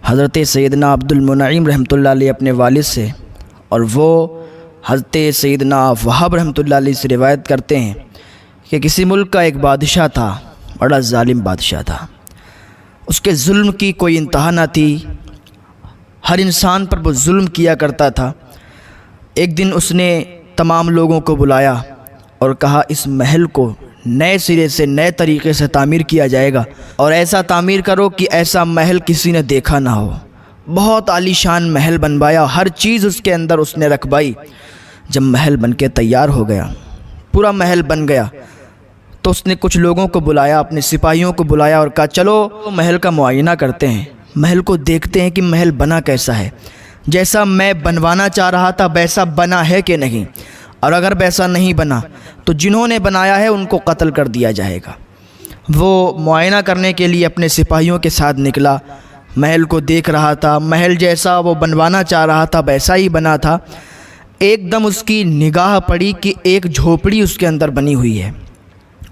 हज़रत सैयदना अब्दुल मुनईम रहमतुल्लाह अलैह अपने वालिद से, और वो हज़रत सैयदना वहाब रहमतुल्लाह अलैह से रिवायत करते हैं कि किसी मुल्क का एक बादशाह था, बड़ा ज़ालिम बादशाह था। उसके जुल्म की कोई इंतहा ना थी, हर इंसान पर वो जुल्म किया करता था। एक दिन उसने तमाम लोगों को बुलाया और कहा, इस महल को नए सिरे से नए तरीक़े से तामीर किया जाएगा, और ऐसा तामीर करो कि ऐसा महल किसी ने देखा ना हो। बहुत आलीशान महल बनवाया, हर चीज़ उसके अंदर उसने रखवाई। जब महल बन के तैयार हो गया, पूरा महल बन गया, तो उसने कुछ लोगों को बुलाया, अपने सिपाहियों को बुलाया और कहा, चलो महल का मुआयना करते हैं, महल को देखते हैं कि महल बना कैसा है, जैसा मैं बनवाना चाह रहा था वैसा बना है कि नहीं, और अगर वैसा नहीं बना तो जिन्होंने बनाया है उनको कत्ल कर दिया जाएगा। वो मुआयना करने के लिए अपने सिपाहियों के साथ निकला, महल को देख रहा था, महल जैसा वो बनवाना चाह रहा था वैसा ही बना था। एकदम उसकी निगाह पड़ी कि एक झोपड़ी उसके अंदर बनी हुई है,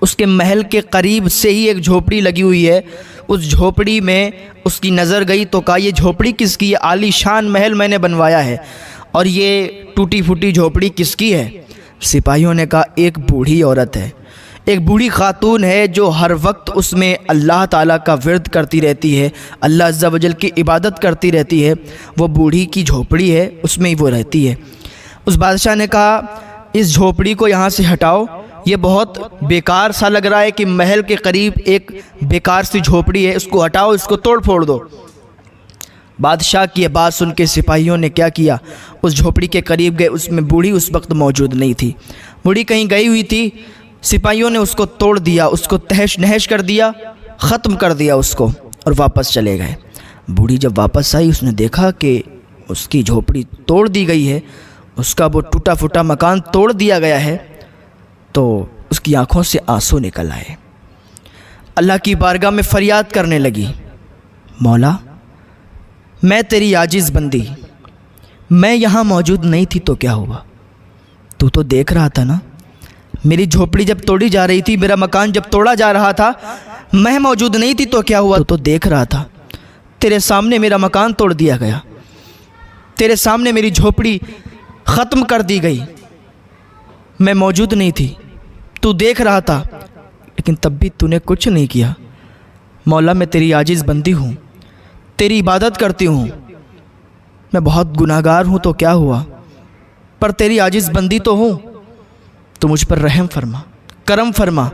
उसके महल के करीब से ही एक झोपड़ी लगी हुई है। उस झोपड़ी में उसकी नज़र गई तो कहा, ये झोपड़ी किसकी है? आलीशान महल मैंने बनवाया है, और ये टूटी फूटी झोपड़ी किसकी है? सिपाहियों ने कहा, एक बूढ़ी औरत है, एक बूढ़ी खातून है जो हर वक्त उसमें अल्लाह ताला का विर्द करती रहती है, अल्लाह अज़्ज़ा वजल की इबादत करती रहती है, वो बूढ़ी की झोपड़ी है, उसमें ही वो रहती है। उस बादशाह ने कहा, इस झोपड़ी को यहाँ से हटाओ, ये बहुत बेकार सा लग रहा है कि महल के करीब एक बेकार सी झोपड़ी है, इसको हटाओ, इसको तोड़ फोड़ दो। बादशाह की बात सुन के सिपाहियों ने क्या किया, उस झोपड़ी के करीब गए। उसमें बूढ़ी उस वक्त मौजूद नहीं थी, बूढ़ी कहीं गई हुई थी। सिपाहियों ने उसको तोड़ दिया, उसको तहश नहश कर दिया, ख़त्म कर दिया उसको, और वापस चले गए। बूढ़ी जब वापस आई, उसने देखा कि उसकी झोपड़ी तोड़ दी गई है, उसका वो टूटा फूटा मकान तोड़ दिया गया है। तो उसकी आंखों से आंसू निकल आए, अल्लाह की बारगाह में फरियाद करने लगी, मौला मैं तेरी आजिज़ बंदी, मैं यहाँ मौजूद नहीं थी तो क्या हुआ? तू तो देख रहा था ना, मेरी झोपड़ी जब तोड़ी जा रही थी, मेरा मकान जब तोड़ा जा रहा था, मैं मौजूद नहीं थी तो क्या हुआ? तू तो देख रहा था, तेरे सामने मेरा मकान तोड़ दिया गया, तेरे सामने मेरी झोपड़ी ख़त्म कर दी गई, मैं मौजूद नहीं थी, तू देख रहा था, लेकिन तब भी तूने कुछ नहीं किया। मौला मैं तेरी आजिज़ बंदी हूँ, तेरी इबादत करती हूँ, मैं बहुत गुनाहगार हूँ तो क्या हुआ, पर तेरी आजिज़ बंदी तो हूँ, तू मुझ पर रहम फरमा, करम फरमा,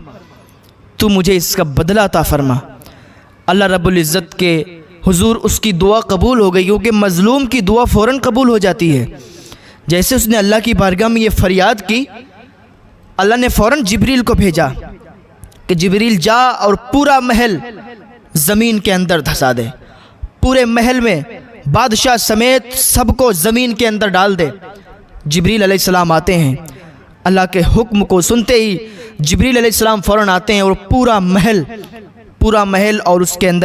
तू मुझे इसका बदला अता फरमा। अल्लाह रब्बुल इज़्ज़त के हुजूर उसकी दुआ कबूल हो गई, क्योंकि मज़लूम की दुआ फ़ौरन कबूल हो जाती है। जैसे उसने अल्लाह की बारगाह में ये फरियाद की, अल्लाह ने फ़ौरन जिब्रील को भेजा कि जिब्रील जा और पूरा महल ज़मीन के अंदर धंसा दे, पूरे महल में बादशाह समेत सबको ज़मीन के अंदर डाल दे। जिब्रील अलैहिस्सलाम आते हैं, अल्लाह के हुक्म को सुनते ही जिब्रील अलैहिस्सलाम फ़ौरन आते हैं और पूरा महल और उसके अंदर